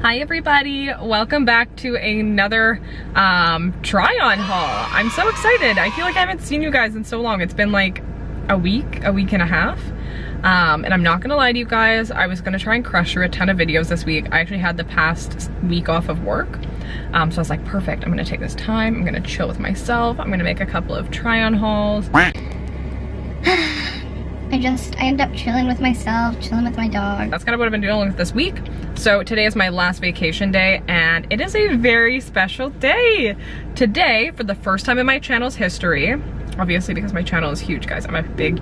Hi everybody, welcome back to another try-on haul. I'm so excited. I feel like I haven't seen you guys in so long. It's been like a week and a half. And I'm not gonna lie to you guys, I was gonna try and crush through a ton of videos this week. I actually had the past week off of work. So I was like, perfect, I'm gonna take this time, I'm gonna chill with myself, I'm gonna make a couple of try-on hauls. I end up chilling with myself, chilling with my dog. That's kind of what I've been doing this week. So today is my last vacation day and it is a very special day. Today, for the first time in my channel's history, obviously because my channel is huge, guys, I'm a big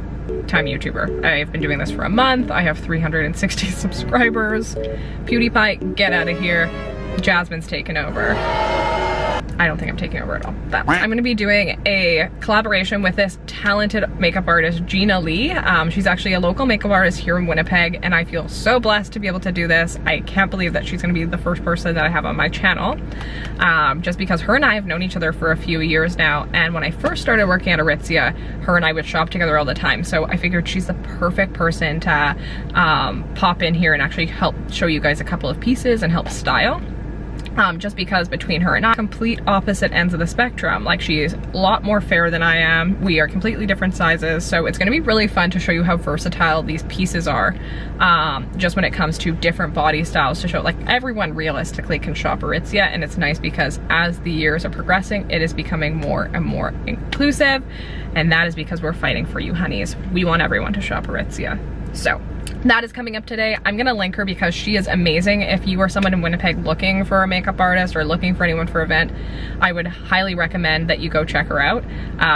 time YouTuber. I've been doing this for a month. I have 360 subscribers. PewDiePie, get out of here. Jasmine's taken over. I don't think I'm taking over at all. But I'm gonna be doing a collaboration with this talented makeup artist, Jeanna Lee. She's actually a local makeup artist here in Winnipeg, and I feel so blessed to be able to do this. I can't believe that she's gonna be the first person that I have on my channel, just because her and I have known each other for a few years now, and when I first started working at Aritzia, her and I would shop together all the time, so I figured she's the perfect person to pop in here and actually help show you guys a couple of pieces and help style. Just because between her and I, complete opposite ends of the spectrum. Like, she's a lot more fair than I am. We are completely different sizes, so it's gonna be really fun to show you how versatile these pieces are, just when it comes to different body styles, to show like everyone realistically can shop Aritzia. And it's nice because as the years are progressing, it is becoming more and more inclusive, and that is because we're fighting for you honeys. We want everyone to shop Aritzia. So that is coming up today. I'm gonna link her because she is amazing. If you are someone in Winnipeg looking for a makeup artist or looking for anyone for an event, I would highly recommend that you go check her out.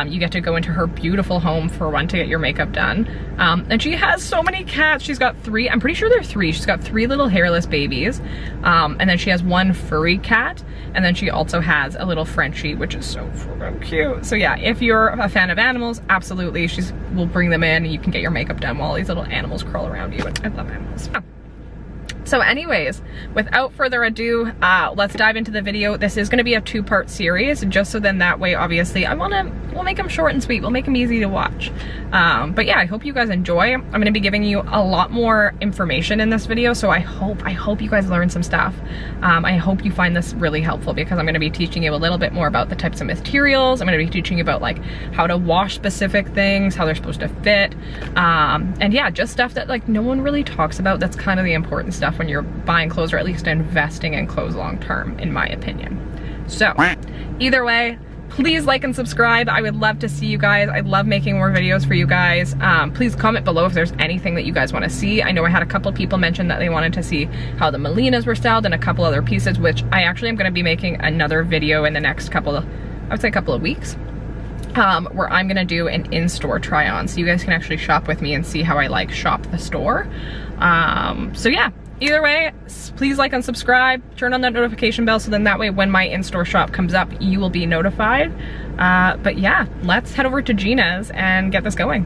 You get to go into her beautiful home for one to get your makeup done. And she has so many cats. She's got three, I'm pretty sure they're three. She's got three little hairless babies. And then she has one furry cat. And then she also has a little Frenchie, which is so freaking cute. So yeah, if you're a fan of animals, absolutely, we'll bring them in and you can get your makeup done while these little animals crawl around you. I love animals. So anyways, without further ado, let's dive into the video. This is gonna be a two-part series, just so then that way, obviously, we'll make them short and sweet. We'll make them easy to watch. But yeah, I hope you guys enjoy. I'm gonna be giving you a lot more information in this video, so I hope you guys learn some stuff. I hope you find this really helpful because I'm gonna be teaching you a little bit more about the types of materials. I'm gonna be teaching you about like how to wash specific things, how they're supposed to fit. And yeah, just stuff that like no one really talks about. That's kind of the important stuff when you're buying clothes, or at least investing in clothes long term, in my opinion. So either way, please like and subscribe. I would love to see you guys. I love making more videos for you guys. Please comment below if there's anything that you guys want to see. I know I had a couple of people mention that they wanted to see how the Melinas were styled and a couple other pieces, which I actually am going to be making another video in the next couple of weeks, where I'm gonna do an in-store try-on, so you guys can actually shop with me and see how I like shop the store. So yeah, either way, please like and subscribe, turn on that notification bell, so then that way when my in-store shop comes up, you will be notified. But yeah, let's head over to Jeanna's and get this going.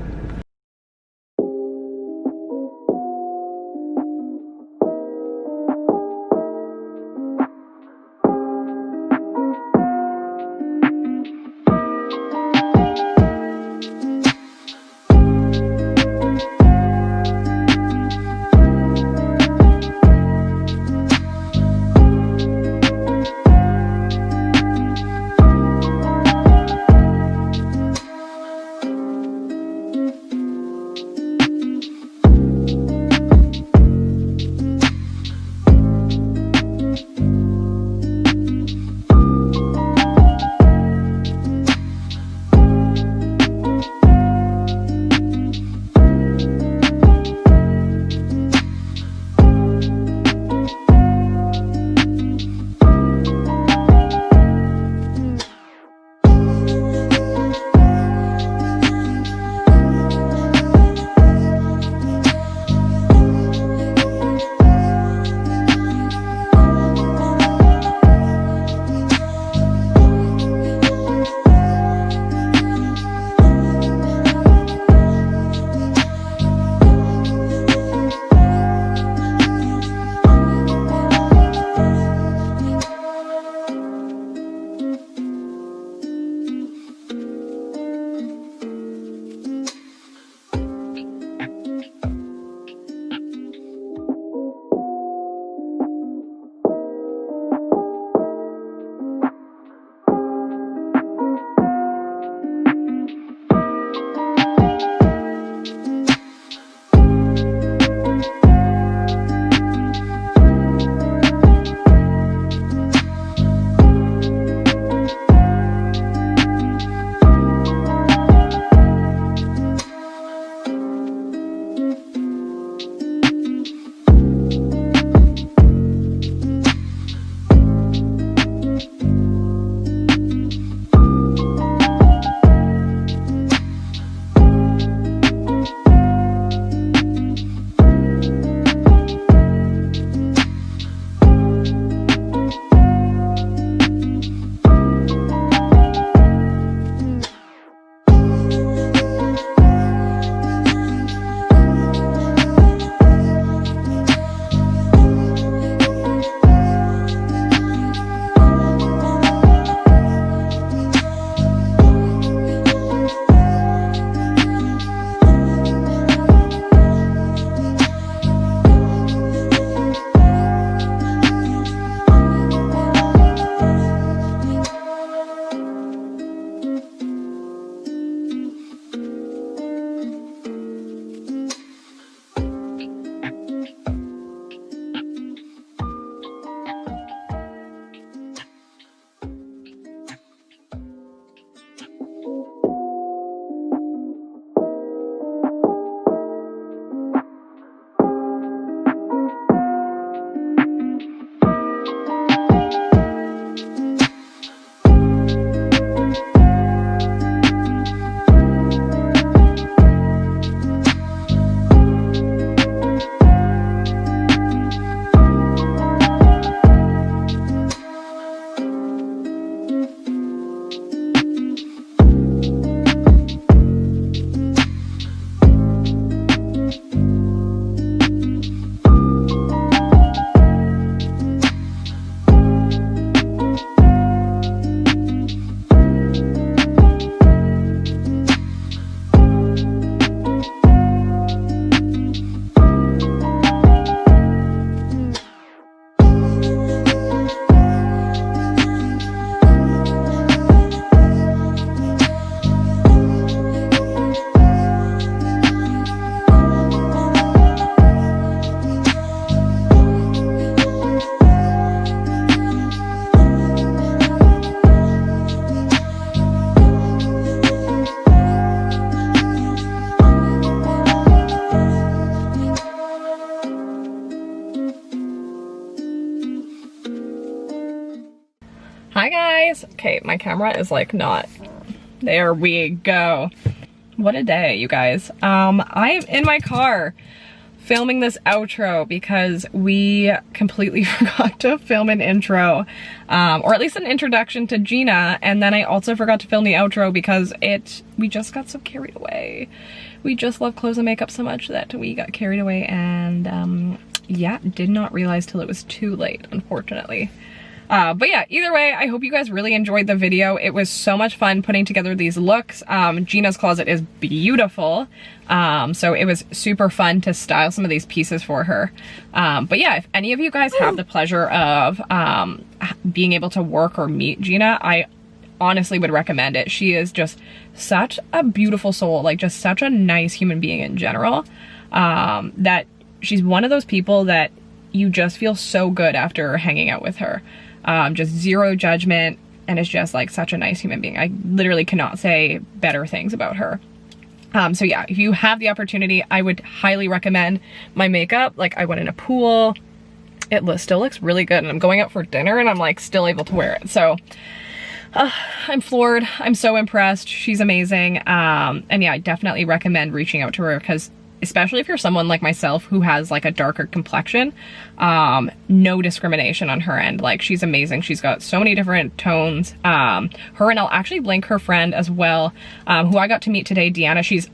Hi guys. Okay, my camera is like not, there we go. What a day, you guys. I'm in my car filming this outro because we completely forgot to film an intro, or at least an introduction to Jeanna, and then I also forgot to film the outro because we just got so carried away. We just love clothes and makeup so much that we got carried away, and yeah, did not realize till it was too late, unfortunately. But yeah, either way, I hope you guys really enjoyed the video. It was so much fun putting together these looks. Jeanna's closet is beautiful. So it was super fun to style some of these pieces for her. But yeah, if any of you guys have the pleasure of being able to work or meet Jeanna, I honestly would recommend it. She is just such a beautiful soul, like just such a nice human being in general, that she's one of those people that you just feel so good after hanging out with her. Just zero judgment, and is just like such a nice human being. I literally cannot say better things about her. So yeah, if you have the opportunity, I would highly recommend my makeup. Like, I went in a pool, it still looks really good, and I'm going out for dinner and I'm like still able to wear it. So I'm floored. I'm so impressed. She's amazing. And yeah, I definitely recommend reaching out to her, because especially if you're someone like myself who has like a darker complexion, no discrimination on her end. Like, she's amazing. She's got so many different tones. Her, and I'll actually link her friend as well, who I got to meet today, Deanna. She's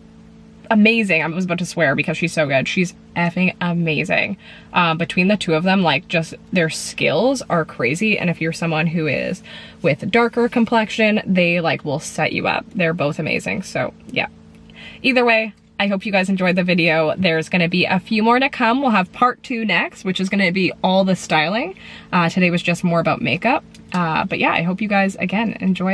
amazing. I was about to swear because she's so good. She's effing amazing. Between the two of them, like, just their skills are crazy. And if you're someone who is with a darker complexion, they like will set you up. They're both amazing. So yeah, either way, I hope you guys enjoyed the video. There's gonna be a few more to come. We'll have part 2 next, which is gonna be all the styling. Today was just more about makeup. But yeah, I hope you guys, again, enjoy